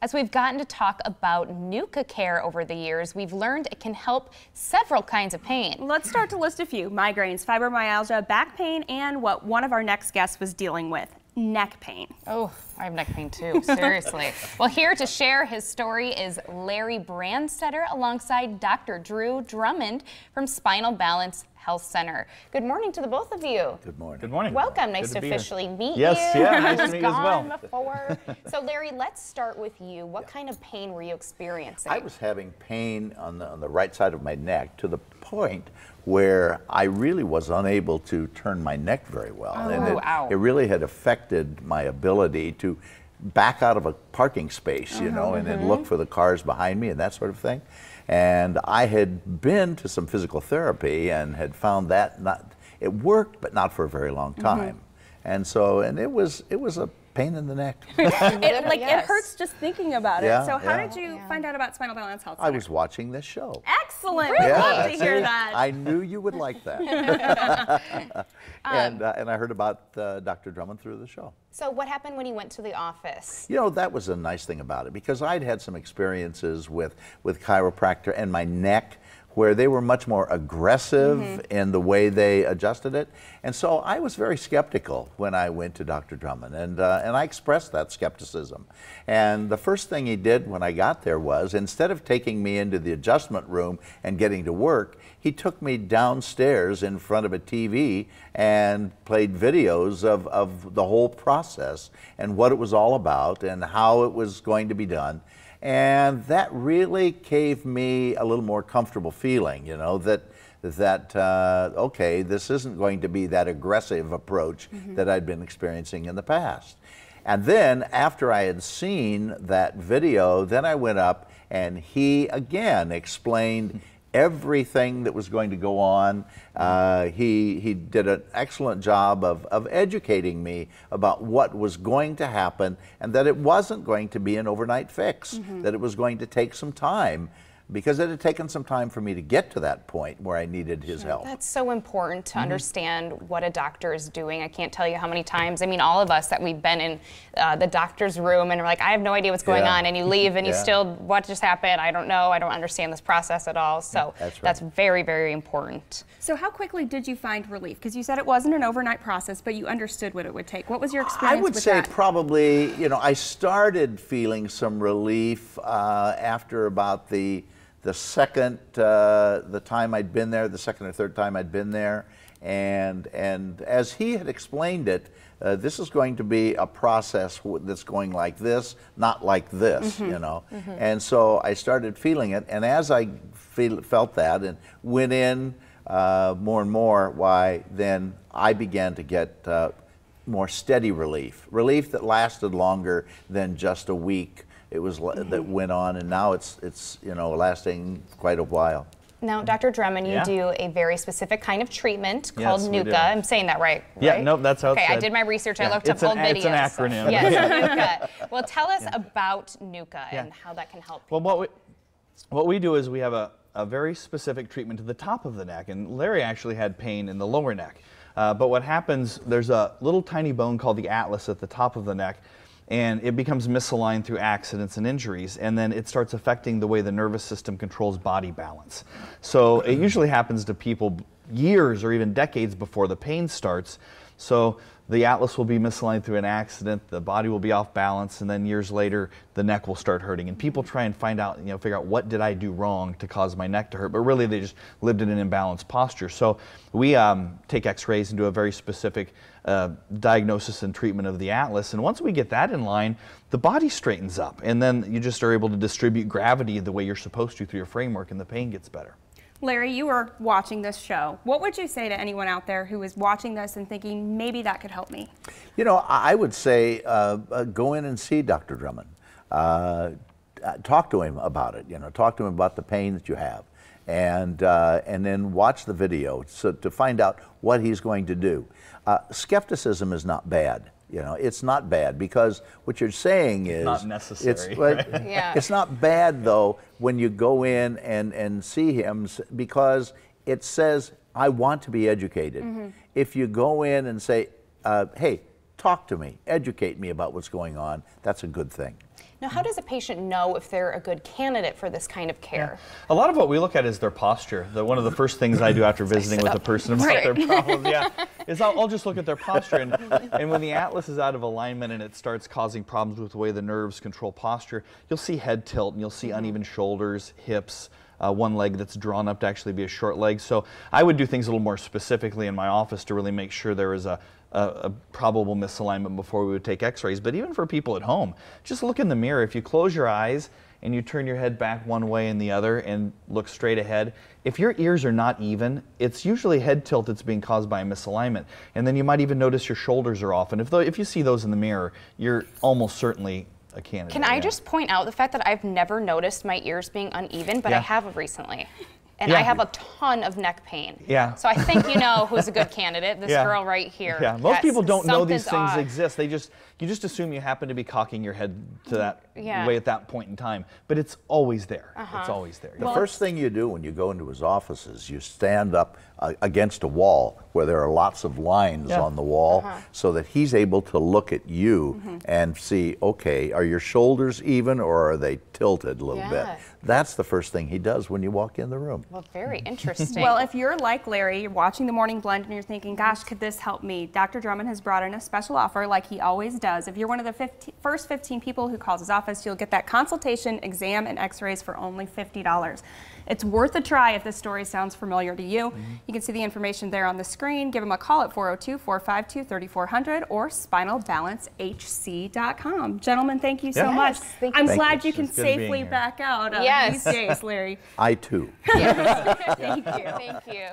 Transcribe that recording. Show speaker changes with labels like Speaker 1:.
Speaker 1: As we've gotten to talk about NUCCA care over the years, we've learned it can help several kinds of pain.
Speaker 2: Let's start to list a few: migraines, fibromyalgia, back pain, and what one of our next guests was dealing with, neck pain.
Speaker 1: Oh, I have neck pain too, seriously. Well, here to share his story is Larry Brandstetter alongside Dr. Drummond from Spinal Balance Health Center. Good morning to the both of you.
Speaker 3: Good morning.
Speaker 4: Good morning.
Speaker 1: Welcome. Nice to officially meet
Speaker 4: yes,
Speaker 1: you.
Speaker 4: Yeah, nice to meet you as well.
Speaker 1: Before. So, Larry, let's start with you. What kind of pain were you experiencing?
Speaker 3: I was having pain on the right side of my neck to the point where I really was unable to turn my neck very well.
Speaker 1: Oh,
Speaker 3: and it really had affected my ability to back out of a parking space, you know, and then look for the cars behind me and that sort of thing. And I had been to some physical therapy and had found that it worked, but not for a very long time. And so, it was a pain in the neck.
Speaker 2: It hurts just thinking about it. So how did you find out about Spinal Balance Health Center?
Speaker 3: I was watching this show.
Speaker 2: Excellent. Really? Love to hear that.
Speaker 3: I knew you would like that. And I heard about Dr. Drummond through the show.
Speaker 1: So what happened when you went to the office?
Speaker 3: You know, that was a nice thing about it, because I'd had some experiences with chiropractor and my neck where they were much more aggressive in the way they adjusted it. And so I was very skeptical when I went to Dr. Drummond, and I expressed that skepticism. And the first thing he did when I got there was, instead of taking me into the adjustment room and getting to work, he took me downstairs in front of a TV and played videos of the whole process and what it was all about and how it was going to be done. And that really gave me a little more comfortable feeling, you know, that okay, this isn't going to be that aggressive approach that I'd been experiencing in the past. And then after I had seen that video, then I went up and he again explained everything that was going to go on. He did an excellent job of educating me about what was going to happen, and that it wasn't going to be an overnight fix, that it was going to take some time, because it had taken some time for me to get to that point where I needed his help.
Speaker 1: That's so important to understand what a doctor is doing. I can't tell you how many times, I mean, all of us that we've been in the doctor's room and we're like, I have no idea what's going on, and you leave and you still, what just happened? I don't know. I don't understand this process at all. So that's very, very important.
Speaker 2: So how quickly did you find relief? Because you said it wasn't an overnight process, but you understood what it would take. What was your experience with that?
Speaker 3: I would say probably, you know, I started feeling some relief after about the second time I'd been there, the second or third time I'd been there, and as he had explained it, this is going to be a process that's going like this, not like this, you know. And so I started feeling it, and as I felt that and went in more and more, why then I began to get more steady relief that lasted longer than just a week. It was that went on, and now it's you know, lasting quite a while.
Speaker 1: Now, Dr. Drummond, you do a very specific kind of treatment called NUCCA. I'm saying that right?
Speaker 4: Yeah, nope, that's how it's said.
Speaker 1: I did my research. I looked up old videos.
Speaker 4: It's an acronym.
Speaker 1: Yes, NUCCA. Well, tell us about NUCCA and how that can help people.
Speaker 4: Well, what we do is we have a very specific treatment to the top of the neck, and Larry actually had pain in the lower neck. But what happens, there's a little tiny bone called the atlas at the top of the neck, and it becomes misaligned through accidents and injuries, and then it starts affecting the way the nervous system controls body balance. So it usually happens to people years or even decades before the pain starts. So the atlas will be misaligned through an accident, the body will be off balance, and then years later the neck will start hurting. And people try and find out, you know, figure out what did I do wrong to cause my neck to hurt, but really they just lived in an imbalanced posture. So we take x-rays and do a very specific diagnosis and treatment of the atlas, and once we get that in line, the body straightens up, and then you just are able to distribute gravity the way you're supposed to through your framework, and the pain gets better.
Speaker 2: Larry, you were watching this show. What would you say to anyone out there who is watching this and thinking, maybe that could help me?
Speaker 3: You know, I would say go in and see Dr. Drummond. Talk to him about it, you know, talk to him about the pain that you have. And then watch the video to find out what he's going to do. Skepticism is not bad. You know, it's not bad, because what you're saying is
Speaker 4: not necessary.
Speaker 3: It's not bad though when you go in and see him, because it says, I want to be educated. If you go in and say, hey, talk to me, educate me about what's going on, that's a good thing.
Speaker 1: Now, how does a patient know if they're a good candidate for this kind of care?
Speaker 4: A lot of what we look at is their posture. One of the first things I do after visiting with a person about their problems, is I'll just look at their posture. And when the atlas is out of alignment and it starts causing problems with the way the nerves control posture, you'll see head tilt and you'll see uneven shoulders, hips, one leg that's drawn up to actually be a short leg. So I would do things a little more specifically in my office to really make sure there is a probable misalignment before we would take x-rays. But even for people at home, just look in the mirror. If you close your eyes and you turn your head back one way and the other and look straight ahead, if your ears are not even, it's usually head tilt that's being caused by a misalignment. And then you might even notice your shoulders are off. And if you see those in the mirror, you're almost certainly a candidate.
Speaker 1: Can I just point out the fact that I've never noticed my ears being uneven, but I have recently. And I have a ton of neck pain. So I think you know who's a good candidate, this girl right here.
Speaker 4: Most people don't know these things exist. You just assume you happen to be cocking your head to that way at that point in time. But it's always there. It's always there.
Speaker 3: The first thing you do when you go into his office is you stand up against a wall where there are lots of lines on the wall so that he's able to look at you and see, okay, are your shoulders even or are they tilted a little bit? That's the first thing he does when you walk in the room.
Speaker 1: Well, very interesting.
Speaker 2: Well, if you're like Larry, you're watching the Morning Blend and you're thinking, gosh, could this help me? Dr. Drummond has brought in a special offer like he always does. If you're one of the first 15 people who calls his office, you'll get that consultation, exam, and x-rays for only $50. It's worth a try if this story sounds familiar to you. You can see the information there on the screen. Give him a call at 402-452-3400 or spinalbalancehc.com. Gentlemen, thank you so much. I'm glad you can safely back out these days, Larry.
Speaker 3: I too.
Speaker 1: Thank you. Thank you.